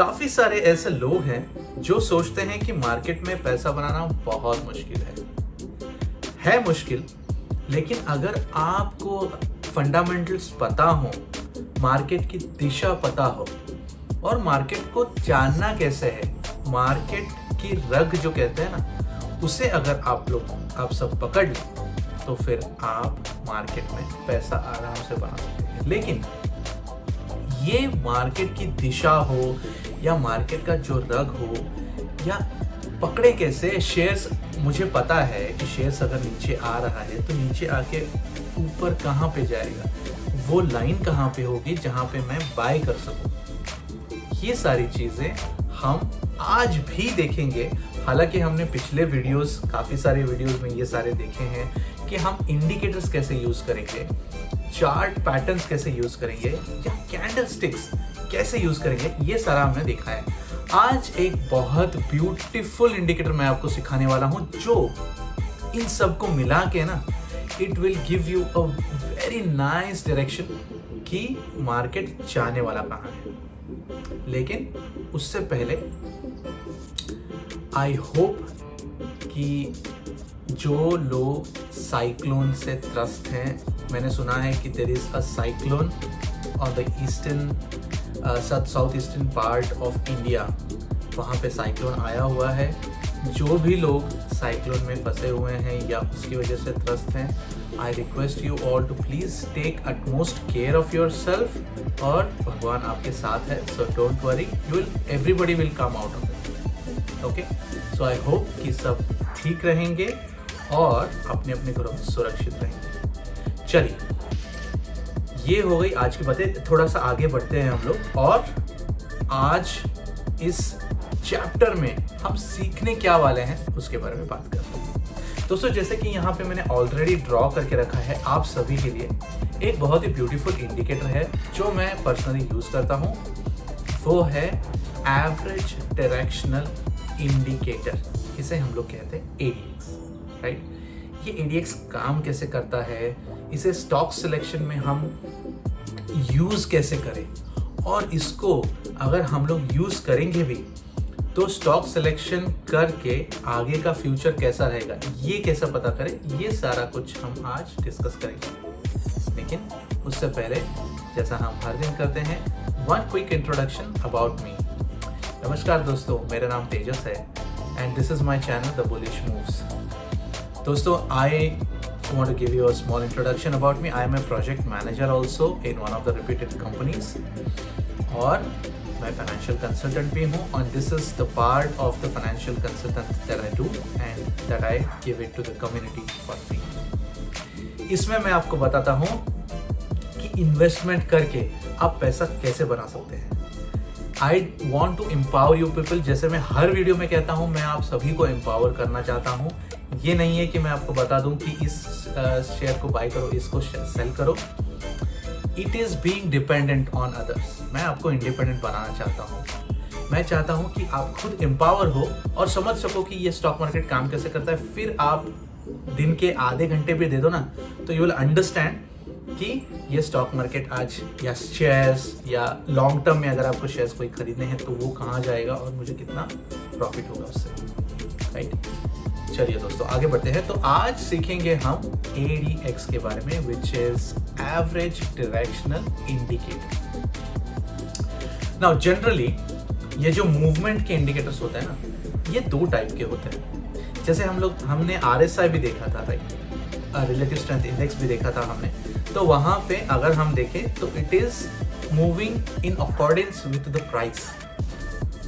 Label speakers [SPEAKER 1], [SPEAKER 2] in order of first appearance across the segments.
[SPEAKER 1] काफी सारे ऐसे लोग हैं जो सोचते हैं कि मार्केट में पैसा बनाना बहुत मुश्किल है मुश्किल। लेकिन अगर आपको फंडामेंटल्स पता हो, मार्केट की दिशा पता हो और मार्केट को जानना कैसे है, मार्केट की रग जो कहते हैं ना, उसे अगर आप सब पकड़ लें तो फिर आप मार्केट में पैसा आराम से बना सकते हैं। लेकिन ये मार्केट की दिशा हो या मार्केट का जो रग हो या पकड़े कैसे शेयर्स, मुझे पता है कि शेयर्स अगर नीचे आ रहा है तो नीचे आके ऊपर कहाँ पे जाएगा, वो लाइन कहाँ पे होगी जहाँ पे मैं बाय कर सकूँ। ये सारी चीज़ें हम आज भी देखेंगे। हालांकि हमने पिछले वीडियोस, काफ़ी सारे वीडियोस में ये सारे देखे हैं कि हम इंडिकेटर्स कैसे यूज़ करेंगे, चार्ट पैटर्न्स कैसे यूज़ करेंगे या कैंडलस्टिक्स कैसे यूज़ करेंगे, ये सारा हमने देखा है। आज एक बहुत ब्यूटीफुल इंडिकेटर मैं आपको सिखाने वाला हूँ जो इन सबको मिला के ना, it will give you a very nice direction कि मार्केट जाने वाला कहाँ है। लेकिन उससे पहले आई होप कि जो लोग साइक्लोन से त्रस्त हैं, मैंने सुना है कि there is a cyclone on the eastern south eastern part of India, वहाँ पे साइक्लोन आया हुआ है। जो भी लोग साइक्लोन में फंसे हुए हैं या उसकी वजह से त्रस्त हैं, I request you all to please take utmost care of your self, और भगवान आपके साथ है। So don't worry, everybody will come out of it. Okay, so I hope कि सब ठीक रहेंगे और अपने अपने घरों में सुरक्षित रहेंगे। चलिए, ये हो गई आज की बातें। थोड़ा सा आगे बढ़ते हैं हम लोग, और आज इस चैप्टर में हम सीखने क्या वाले हैं उसके बारे में बात करते हैं। दोस्तों, जैसे कि यहाँ पे मैंने ऑलरेडी ड्रॉ करके रखा है आप सभी के लिए, एक बहुत ही ब्यूटीफुल इंडिकेटर है जो मैं पर्सनली यूज़ करता हूँ। वो है एवरेज डायरेक्शनल इंडिकेटर, इसे हम लोग कहते हैं ADX, राइट। ये ADX काम कैसे करता है, इसे स्टॉक सिलेक्शन में हम यूज़ कैसे करें, और इसको अगर हम लोग यूज़ करेंगे भी तो स्टॉक सिलेक्शन करके आगे का फ्यूचर कैसा रहेगा, ये कैसा पता करें, ये सारा कुछ हम आज डिस्कस करेंगे। लेकिन उससे पहले, जैसा हम हर दिन करते हैं, one quick introduction about me. नमस्कार दोस्तों, मेरा नाम तेजस है and this is my channel the bullish moves. दोस्तों, I want to give you a small introduction about me. I am a project manager also in one of the reputed companies, और मैं financial consultant भी हूँ, और this is the part of the financial consultant that I do and that I give it to the community for free. इसमें मैं आपको बताता हूँ कि इन्वेस्टमेंट करके आप पैसा कैसे बना सकते हैं। I want to empower you people. जैसे मैं हर वीडियो में कहता हूँ, मैं आप सभी को एम्पावर करना चाहता हूँ। ये नहीं है कि मैं आपको बता दूं कि इस शेयर को बाय करो, इसको सेल करो। It is being dependent on others. मैं आपको इंडिपेंडेंट बनाना चाहता हूँ। मैं चाहता हूँ कि आप खुद एम्पावर हो और समझ सको कि ये स्टॉक मार्केट काम कैसे करता है। फिर आप दिन के आधे घंटे भी दे दो ना, तो यू विल अंडरस्टैंड कि ये स्टॉक मार्केट आज, या शेयर्स, या लॉन्ग टर्म में अगर आपको शेयर्स कोई खरीदने हैं तो वो कहाँ जाएगा और मुझे कितना प्रॉफिट होगा उससे, राइट। चलिए दोस्तों, आगे बढ़ते हैं। तो आज सीखेंगे हम ADX के बारे में, which is average directional indicator. Now generally ये जो मूवमेंट के इंडिकेटर्स होते हैं ना, ये दो टाइप के होते हैं। जैसे हमने RSI भी देखा था, राइट, रिलेटिव स्ट्रेंथ इंडेक्स भी देखा था हमने। तो वहाँ पे अगर हम देखें तो it is moving in according with the price,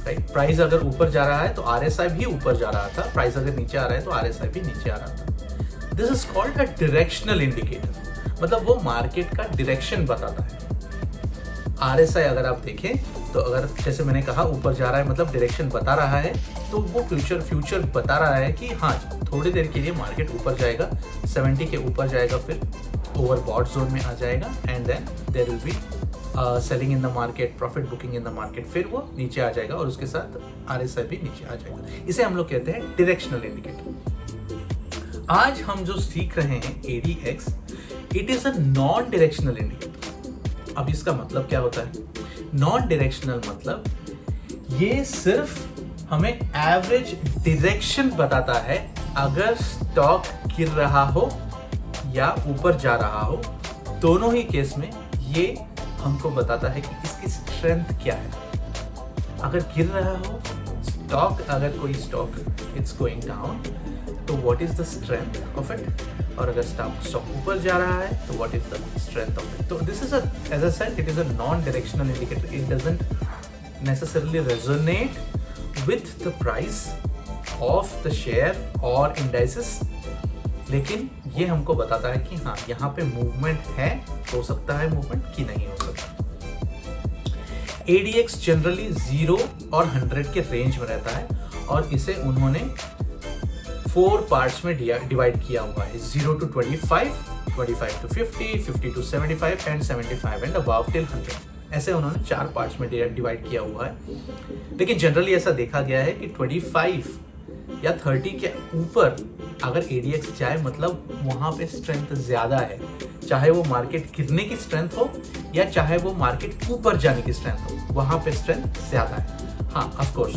[SPEAKER 1] right. Price अगर ऊपर जा रहा है तो RSI भी ऊपर जा रहा था, प्राइस अगर नीचे आ रहा है तो RSI भी नीचे आ रहा था। This is called a directional indicator, मतलब वो मार्केट का डायरेक्शन बताता है। RSI अगर आप देखें तो अगर जैसे मैंने कहा ऊपर जा रहा है मतलब डायरेक्शन बता रहा है, तो वो फ्यूचर बता रहा है कि हाँ, थोड़ी देर के लिए मार्केट ऊपर जाएगा, 70 के ऊपर जाएगा, फिर ओवरबॉट जोन में आ जाएगा, and then there will be selling in the market, profit booking in the market, फिर वो नीचे आ जाएगा और उसके साथ RSI भी नीचे आ जाएगा। इसे हम लोग कहते हैं डायरेक्शनल इंडिकेटर। आज हम जो सीख रहे हैं ADX, it is a non directional indicator. अब इसका मतलब क्या होता है? नॉन डायरेक्शनल मतलब ये सिर्फ हमें एवरेज डायरेक्शन बताता है। अगर स्टॉक गिर रहा हो या ऊपर जा रहा हो, दोनों ही केस में ये हमको बताता है कि इसकी स्ट्रेंथ क्या है। अगर गिर रहा हो स्टॉक, अगर कोई स्टॉक इट्स गोइंग डाउन, तो what is the strength of it, और अगर स्टॉक ऊपर जा रहा है तो what is the strength of it. तो this is as I said, it is a non directional indicator. It doesn't necessarily resonate with the price of the share और indices, लेकिन ये हमको बताता है कि हाँ यहाँ पे मूवमेंट है, हो सकता है मूवमेंट कि नहीं हो सकता। ADX जनरली 0 और 100 के रेंज में रहता है और इसे उन्होंने 4 पार्ट्स में डिवाइड किया हुआ है, 0 to 25, 25 to 50, 50 to 75 and 75 and above till 100। ऐसे उन्होंने 4 पार्ट्स में डिवाइड किया हुआ है। लेकिन जनरली ऐसा देखा गया है कि 25 या 30 के ऊपर अगर ADX जाए मतलब वहाँ पे स्ट्रेंथ ज़्यादा है, चाहे वो मार्केट गिरने की स्ट्रेंथ हो या चाहे वो मार्केट ऊपर जाने की स्ट्रेंथ हो, वहाँ पे स्ट्रेंथ ज़्यादा है। हाँ ऑफ कोर्स,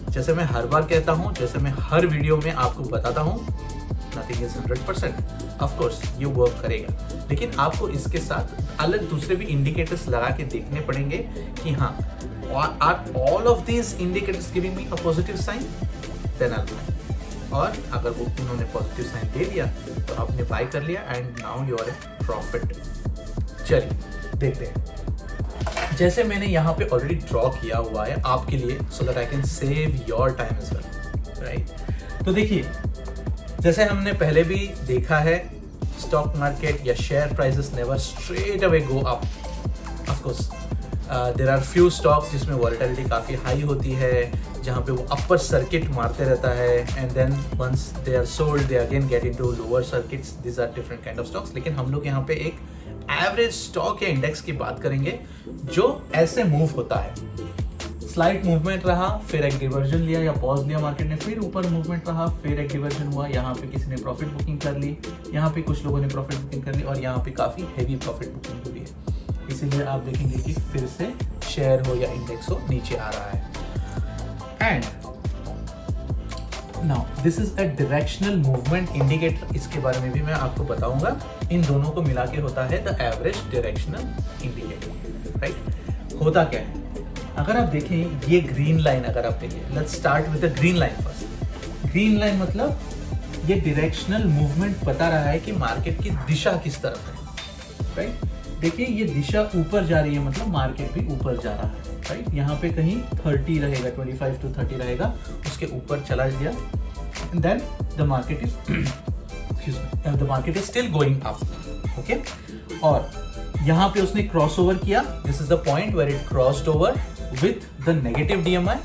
[SPEAKER 1] जैसे मैं हर बार कहता हूँ, जैसे मैं हर वीडियो में आपको बताता हूँ, नथिंग इज 100%। ऑफ कोर्स ये वर्क करेगा, लेकिन आपको इसके साथ अलग दूसरे भी इंडिकेटर्स लगा के देखने पड़ेंगे कि हाँ, are all of these indicators giving me a positive sign, then I buy. और अगर वो उन्होंने पॉजिटिव साइन दे दिया तो आपने बाय कर लिया and now you are in profit. चलिए देखते हैं। जैसे मैंने यहाँ पे ऑलरेडी ड्रॉ किया हुआ है आपके लिए, so that I can save your time as well, right. तो देखिए, जैसे हमने पहले भी देखा है, स्टॉक मार्केट या share prices never straight away go up. Of course there are few stocks जिसमें वॉलेटिलिटी काफ़ी हाई होती है, जहाँ पे वो अपर सर्किट मारते रहता है and then once they are sold they again get into lower circuits. This are different kind of stocks. लेकिन हम लोग यहाँ पे एक एवरेज स्टॉक या इंडेक्स की बात करेंगे जो ऐसे मूव होता है। स्लाइट मूवमेंट रहा, फिर एक डिवर्जन लिया या पॉज लिया मार्केट ने, फिर ऊपर मूवमेंट रहा, फिर एक डिवर्जन हुआ, यहाँ पे किसी ने प्रॉफिट बुकिंग कर ली, यहाँ पे कुछ लोगों ने प्रॉफिट बुकिंग कर ली और यहाँ पे काफ़ी हैवी प्रॉफिट बुकिंग हुई है। इसीलिए आप देखेंगे कि फिर से शेयर हो या इंडेक्स हो नीचे आ रहा है। And now this is a directional movement indicator. इसके बारे में भी मैं आपको बताऊंगा। इन दोनों को मिला के होता है the average directional indicator, right. होता क्या है, अगर आप देखें ये ग्रीन लाइन, अगर आप देखें, let's start with the green line first. Green line मतलब ये डायरेक्शनल मूवमेंट बता रहा है कि मार्केट की दिशा किस तरफ है, राइट। देखिए ये दिशा ऊपर जा रही है, मतलब मार्केट भी ऊपर जा रहा है, राइट। यहाँ पे कहीं 30 रहेगा, 25 to 30 रहेगा, उसके ऊपर चला गया, then the market is still going up, okay. और यहाँ पे उसने क्रॉस ओवर किया, this is the point where it crossed over with the negative DMI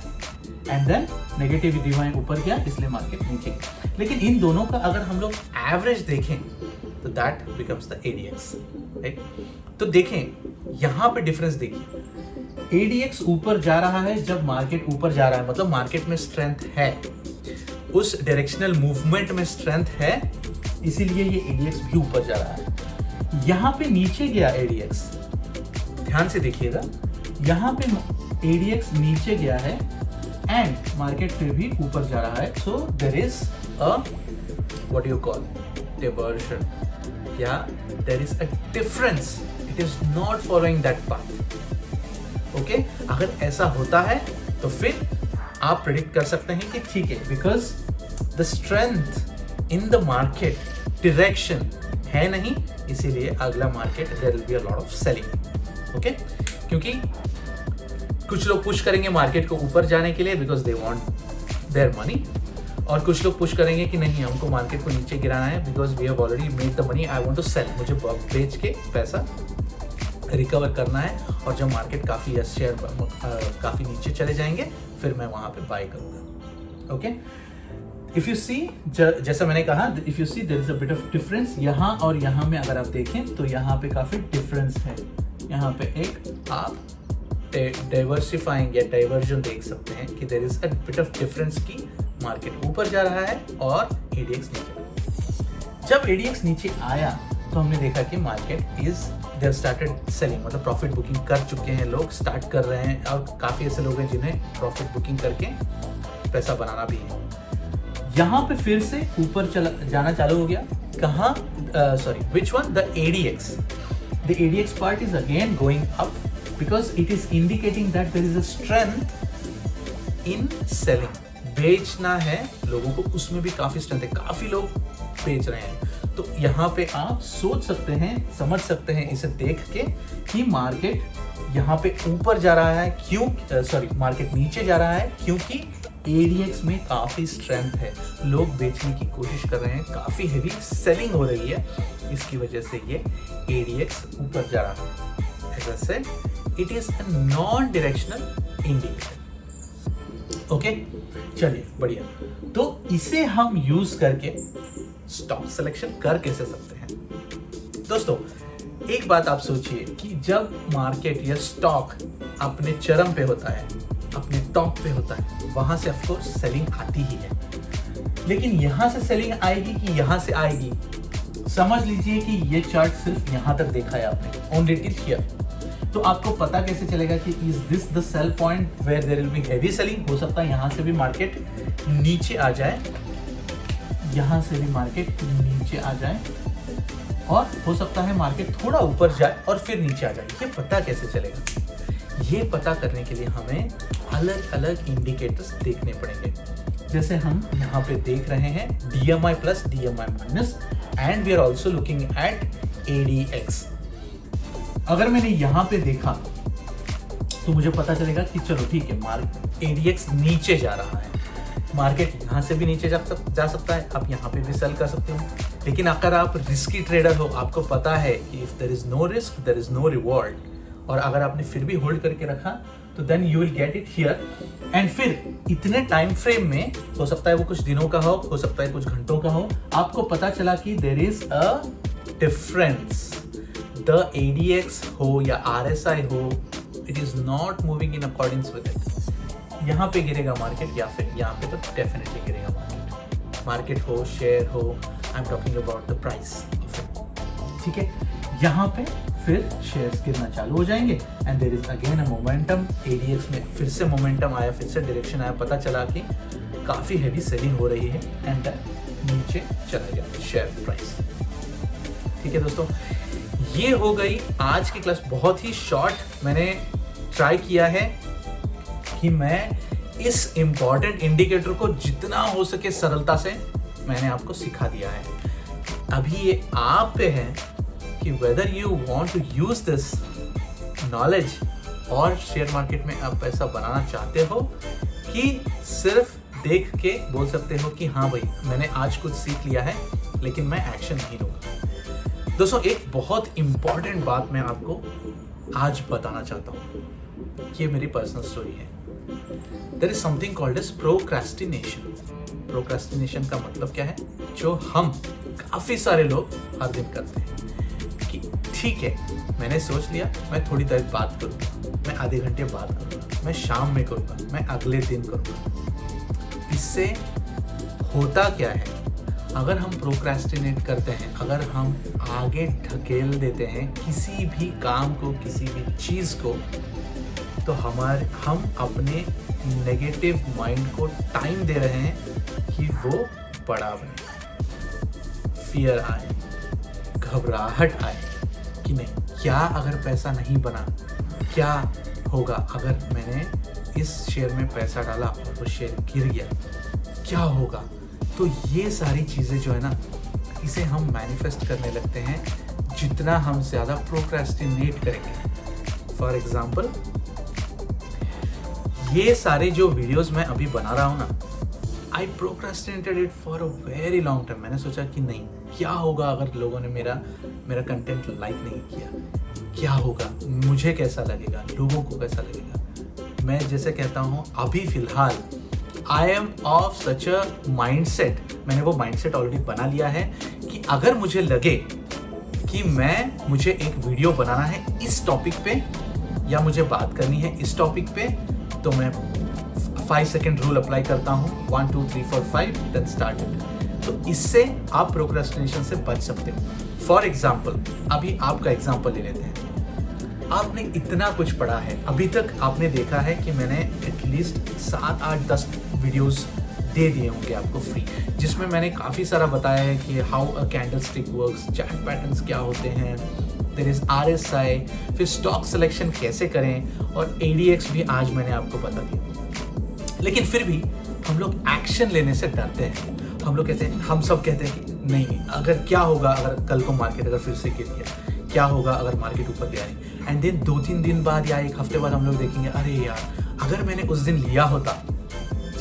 [SPEAKER 1] and then negative DMI ऊपर गया, इसलिए मार्केट नीचे गया। लेकिन इन दोनों का अगर हम लोग एवरेज देखें तो that becomes the ADX, right. तो देखें यहाँ पे डिफरेंस देखिए, ADX ऊपर जा रहा है जब मार्केट ऊपर जा रहा है, मतलब मार्केट में स्ट्रेंथ है, उस डायरेक्शनल मूवमेंट में स्ट्रेंथ है, इसीलिए ये ADX भी ऊपर जा रहा है। यहाँ पे नीचे गया ADX, ध्यान से देखिएगा, यहाँ पे ADX नीचे गया है एंड मार्केट फिर भी ऊपर जा रहा है। So there is a what you call diversion, या there is a difference, it is not following that path, okay। अगर ऐसा होता है तो फिर आप प्रेडिक्ट कर सकते हैं कि ठीक है, because the strength in the market direction है नहीं, इसीलिए अगला market there will be a lot of selling, okay. क्योंकि कुछ लोग पुश करेंगे मार्केट को ऊपर जाने के लिए because they want their money, और कुछ लोग पुश करेंगे कि नहीं, हमको मार्केट को नीचे गिराना है because we have already made the money, I want to sell, मुझे बेच के पैसा रिकवर करना है, और जब मार्केट काफ़ी शेयर काफ़ी नीचे चले जाएंगे फिर मैं वहाँ पे बाय करूँगा, ओके। इफ़ यू सी, जैसा मैंने कहा, if you see there is a bit of difference यहाँ और यहाँ में। अगर आप देखें तो यहाँ पे काफ़ी डिफरेंस है। यहाँ पे एक आप डाइवर्सिफाइंग या डाइवर्जन देख सकते हैं कि there is a bit of difference की मार्केट ऊपर जा रहा है और ADX नीचे। जब ADX नीचे आया तो हमने देखा कि market is they have started selling, मतलब प्रॉफिट बुकिंग कर चुके हैं लोग, स्टार्ट कर रहे हैं, और काफ़ी ऐसे लोग हैं जिन्हें प्रॉफिट बुकिंग करके पैसा बनाना भी है। यहाँ पे फिर से ऊपर चला जाना चालू हो गया। कहाँ? Sorry, which one? The ADX. The ADX part is again going up because it is indicating that there is a strength in selling. बेचना है लोगों को, उसमें भी काफी स्ट्रेंथ है, काफी लोग बेच रहे हैं। तो यहाँ पे आप सोच सकते हैं, समझ सकते हैं इसे देख के कि मार्केट यहाँ पे ऊपर जा रहा है, क्यों? सॉरी, मार्केट नीचे जा रहा है क्योंकि ADX में काफी स्ट्रेंथ है, लोग बेचने की कोशिश कर रहे हैं, काफी हेवी सेलिंग हो रही है, इसकी वजह से ये ADX ऊपर जा रहा है। As I said, it is a non-directional indicator. Okay, चलिए बढ़िया। तो इसे हम यूज करके स्टॉक सिलेक्शन कर कैसे सकते हैं? दोस्तों, एक बात आप सोचिए कि जब मार्केट या स्टॉक अपने चरम पे होता है, अपने टॉप पे होता है, वहां से ऑफकोर्स सेलिंग आती ही है। लेकिन यहां से सेलिंग आएगी कि यहां से आएगी? समझ लीजिए कि ये चार्ट सिर्फ यहां तक देखा है आपने, ओनली टिल हियर। तो आपको पता कैसे चलेगा कि is this the sell point where there will be heavy selling? हो सकता है यहां से भी मार्केट नीचे आ जाए, यहां से भी मार्केट नीचे आ जाए, और हो सकता है मार्केट थोड़ा ऊपर जाए और फिर नीचे आ जाए। ये पता कैसे चलेगा? ये पता करने के लिए हमें अलग अलग इंडिकेटर्स देखने पड़ेंगे। जैसे हम यहाँ पे देख रहे हैं DMI plus DMI minus, and we are also looking at ADX। अगर मैंने यहाँ पे देखा तो मुझे पता चलेगा कि चलो ठीक है, ADX नीचे जा रहा है, मार्केट यहाँ से भी नीचे जा सकता है, आप यहाँ पे भी सेल कर सकते हो। लेकिन अगर आप रिस्की ट्रेडर हो, आपको पता है कि if there is no risk there is no reward, और अगर आपने फिर भी होल्ड करके रखा तो then you will get it here. And फिर इतने टाइम फ्रेम में, हो सकता है वो कुछ दिनों का हो सकता है कुछ घंटों का हो, आपको पता चला कि there is a difference. The ADX हो या RSI हो, it is not moving in accordings with it. यहाँ पे गिरेगा मार्केट या फिर यहाँ पे, तो डेफिनेटली गिरेगा मार्केट। मार्केट हो, शेयर हो, I am talking about the price of it. ठीक है, यहाँ पे फिर शेयर्स गिरना चालू हो जाएंगे, and there is again a momentum. ADX में फिर से मोमेंटम आया, फिर से डायरेक्शन आया, पता चला कि काफी हेवी सेलिंग हो रही है, एंड नीचे चला गया शेयर प्राइस। ठीक है दोस्तों, ये हो गई आज की क्लास। बहुत ही शॉर्ट मैंने ट्राई किया है कि मैं इस इंपॉर्टेंट इंडिकेटर को जितना हो सके सरलता से मैंने आपको सिखा दिया है। अभी ये आप पे है कि whether you want to use this knowledge और शेयर मार्केट में आप पैसा बनाना चाहते हो, कि सिर्फ देख के बोल सकते हो कि हाँ भाई मैंने आज कुछ सीख लिया है लेकिन मैं एक्शन नहीं लूंगा। दोस्तों, एक बहुत इंपॉर्टेंट बात मैं आपको आज बताना चाहता हूँ। ये मेरी पर्सनल स्टोरी है। There is something called as procrastination. Procrastination का मतलब क्या है? जो हम काफी सारे लोग हर दिन करते हैं कि ठीक है, मैंने सोच लिया मैं थोड़ी देर बात करूँगा, मैं आधे घंटे बात करूँगा, मैं शाम में करूँगा, मैं अगले दिन करूँगा। इससे होता क्या है? अगर हम प्रोक्रेस्टिनेट करते हैं, अगर हम आगे ढकेल देते हैं किसी भी काम को, किसी भी चीज़ को, तो हम अपने नेगेटिव माइंड को टाइम दे रहे हैं कि वो बड़ा बने, फियर आए, घबराहट आए कि नहीं, क्या अगर पैसा नहीं बना, क्या होगा अगर मैंने इस शेयर में पैसा डाला और वो शेयर गिर गया, क्या होगा? तो ये सारी चीज़ें जो है ना, इसे हम मैनिफेस्ट करने लगते हैं जितना हम ज़्यादा प्रोक्रेस्टिनेट करेंगे। फॉर एग्जाम्पल, ये सारे जो वीडियोस मैं अभी बना रहा हूँ ना, I procrastinated it for a very long time. मैंने सोचा कि नहीं, क्या होगा अगर लोगों ने मेरा कंटेंट लाइक नहीं किया, क्या होगा, मुझे कैसा लगेगा, लोगों को कैसा लगेगा। मैं जैसे कहता हूँ अभी फ़िलहाल I am of such a mindset, मैंने वो माइंडसेट ऑलरेडी बना लिया है कि अगर मुझे लगे कि मुझे एक वीडियो बनाना है इस टॉपिक पे, या मुझे बात करनी है इस टॉपिक पे, तो मैं 5 सेकेंड रूल अप्लाई करता हूँ, 1 2 3 4 5 देन स्टार्ट इट। तो इससे आप प्रोक्रेस्टिनेशन से बच सकते हो। फॉर एग्जाम्पल, अभी आपका एग्जाम्पल ले लेते हैं। आपने इतना कुछ पढ़ा है, अभी तक आपने देखा है कि मैंने एटलीस्ट 7, 8, 10 वीडियोस दे दिए होंगे आपको फ्री, जिसमें मैंने काफ़ी सारा बताया है कि how a candle stick works, chart patterns क्या होते हैं, देयर इज RSI, फिर स्टॉक सिलेक्शन कैसे करें, और ADX भी आज मैंने आपको बता दिया। लेकिन फिर भी हम लोग एक्शन लेने से डरते हैं। हम सब कहते हैं कि नहीं, अगर क्या होगा अगर कल को मार्केट अगर फिर से गिर गया, क्या होगा अगर मार्केट ऊपर गया नहीं, एंड देन 2-3 दिन बाद या 1 हफ्ते बाद हम लोग देखेंगे, अरे यार अगर मैंने उस दिन लिया होता,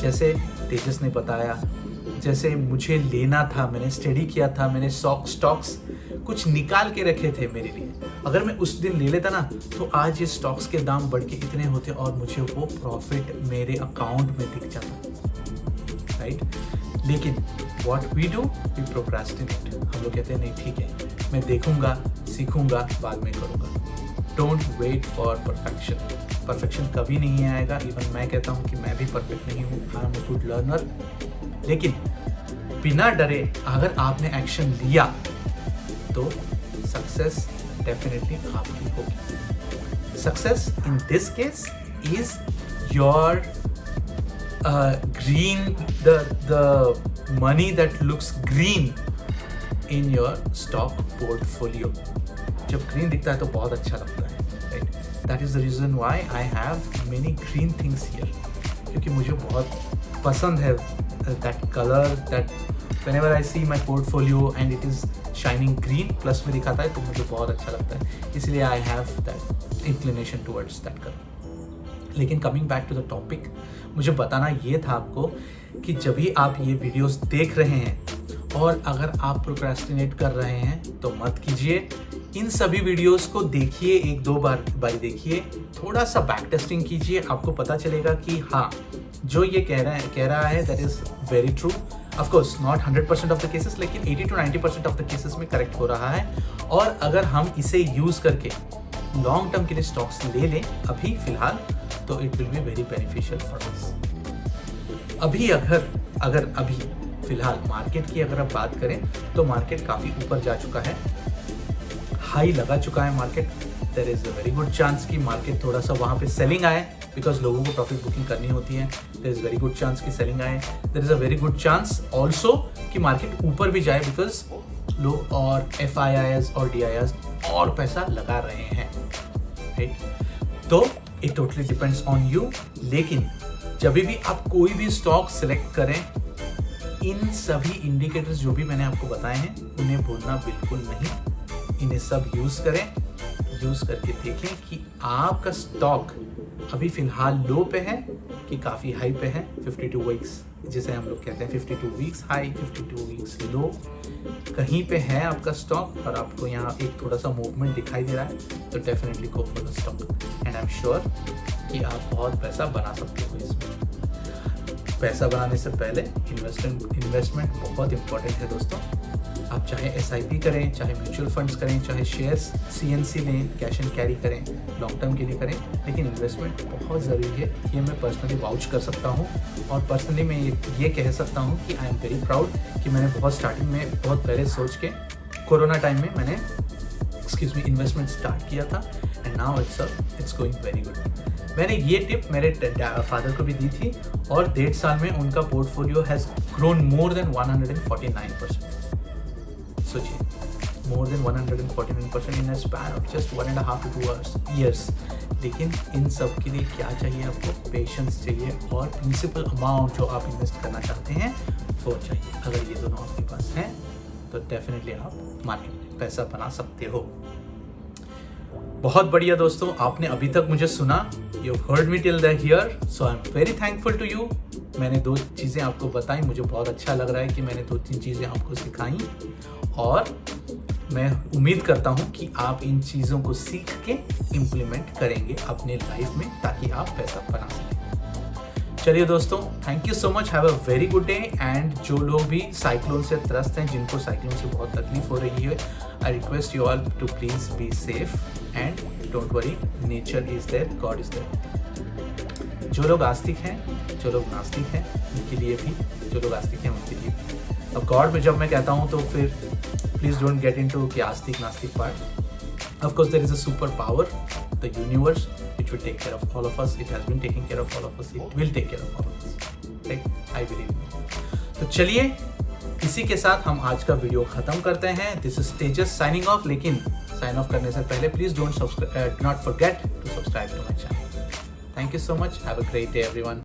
[SPEAKER 1] जैसे तेजस ने बताया, जैसे मुझे लेना था, मैंने स्टडी किया था, मैंने स्टॉक्स कुछ निकाल के रखे थे मेरे लिए, अगर मैं उस दिन ले लेता ना तो आज ये स्टॉक्स के दाम बढ़ के इतने होते और मुझे वो प्रॉफिट मेरे अकाउंट में दिख जाता, राइट। लेकिन what we do, we procrastinate. हम लोग कहते हैं नहीं ठीक है, मैं देखूंगा, सीखूंगा, बाद में करूंगा। डोंट वेट फॉर परफेक्शन कभी नहीं आएगा। इवन मैं कहता हूँ कि मैं भी परफेक्ट नहीं हूँ, I am a good learner. लेकिन बिना डरे अगर आपने एक्शन लिया तो सक्सेस डेफिनेटली आपकी होगी। Success in this case is your green, the money that looks green in your stock portfolio. जब green दिखता है तो बहुत अच्छा लगता है, right? That is the reason why I have many green things here, क्योंकि मुझे बहुत पसंद है that color, that whenever I see my portfolio and it is shining green plus में दिखाता है तो मुझे बहुत अच्छा लगता है, इसलिए I have that inclination towards that color। लेकिन coming back to the topic, मुझे बताना ये था आपको कि जब भी आप ये वीडियोस देख रहे हैं और अगर आप प्रोक्रेस्टिनेट कर रहे हैं तो मत कीजिए। इन सभी वीडियोस को देखिए, 1-2 बार देखिए, थोड़ा सा बैक टेस्टिंग कीजिए, आपको पता चलेगा कि हाँ जो ये कह रहा है that is very true. Of course not 100% of the cases, लेकिन 80 to 90% ऑफ द केसेस में करेक्ट हो रहा है। और अगर हम इसे यूज़ करके लॉन्ग टर्म के लिए स्टॉक्स ले लें अभी फिलहाल, तो it will be very beneficial for us. अभी अगर अभी फिलहाल मार्केट की अगर आप बात करें तो मार्केट काफ़ी ऊपर जा चुका है, हाई लगा चुका है market. There is a very good chance कि मार्केट थोड़ा सा वहाँ पे सेलिंग आए, बिकॉज लोगों को प्रॉफिट बुकिंग करनी होती है। There is very good chance कि सेलिंग आए। There is a very good chance also कि मार्केट ऊपर भी जाए, बिकॉज लोग और FIIs और DIIs और पैसा लगा रहे हैं, राइट। तो it totally depends on you. लेकिन जब भी आप कोई भी स्टॉक सिलेक्ट करें, इन सभी इंडिकेटर्स जो भी मैंने आपको बताए हैं उन्हें भूलना बिल्कुल नहीं। इन्हें सब यूज़ करें, यूज़ करके देखें कि आपका स्टॉक अभी फ़िलहाल लो पे है कि काफ़ी हाई पे है। 52 वीक्स जिसे हम लोग कहते हैं, 52 वीक्स हाई, 52 वीक्स लो, कहीं पे है आपका स्टॉक और आपको यहाँ एक थोड़ा सा मूवमेंट दिखाई दे रहा है, तो definitely go for the stock and I am sure कि आप बहुत पैसा बना सकते हो इसमें। पैसा बनाने से पहले इन्वेस्टमेंट बहुत इंपॉर्टेंट है दोस्तों। आप चाहे SIP करें, चाहे म्यूचुअल फंड्स करें, चाहे शेयर्स CNC लें, कैश एंड कैरी करें, लॉन्ग टर्म के लिए करें, लेकिन इन्वेस्टमेंट बहुत ज़रूरी है। ये मैं पर्सनली वाउच कर सकता हूँ और पर्सनली मैं ये कह सकता हूँ कि आई एम वेरी प्राउड कि मैंने बहुत स्टार्टिंग में बहुत पहले सोच के कोरोना टाइम में मैंने इन्वेस्टमेंट स्टार्ट किया था and now it's going very good. मैंने ये टिप मेरे फादर को भी दी थी और 1.5 साल में उनका portfolio has grown more than 149%। सोचिए, more than 149% in a span of just 1.5 to 2 years। लेकिन इन सब के लिए क्या चाहिए आपको? पेशेंस चाहिए और प्रिंसिपल अमाउंट जो आप इन्वेस्ट करना चाहते हैं वो चाहिए। अगर ये दोनों आपके पास हैं तो डेफिनेटली आप मार्केट में पैसा बना सकते हो। बहुत बढ़िया दोस्तों, आपने अभी तक मुझे सुना, you heard me till the here, so I am very thankful to you. मैंने 2 चीज़ें आपको बताई, मुझे बहुत अच्छा लग रहा है कि मैंने 2-3 चीज़ें आपको सिखाई और मैं उम्मीद करता हूं कि आप इन चीज़ों को सीख के इम्प्लीमेंट करेंगे अपने लाइफ में ताकि आप पैसा बना सकें। चलिए दोस्तों, thank you so much, have a very good day. And जो लोग भी साइक्लोन से त्रस्त हैं, जिनको साइक्लोन से बहुत तकलीफ हो रही है, I request you all to please be safe and don't worry, nature is there, God is there. जो लोग आस्तिक हैं, जो लोग नास्तिक हैं, उनके लिए भी, जो लोग आस्तिक हैं उनके लिए भी। अब गॉड में जब मैं कहता हूँ तो फिर प्लीज़ डोंट गेट इनटू कि आस्तिक नास्तिक part. Of course there is a super power the universe which will take care of all of us. It has been taking care of all of us. It will take care of all of us. Right? I believe. तो चलिए इसी के साथ हम आज का video खत्म करते हैं. This is Tejas signing off. लेकिन साइन ऑफ करने से पहले please do not forget to subscribe to my channel. Thank you so much. Have a great day everyone.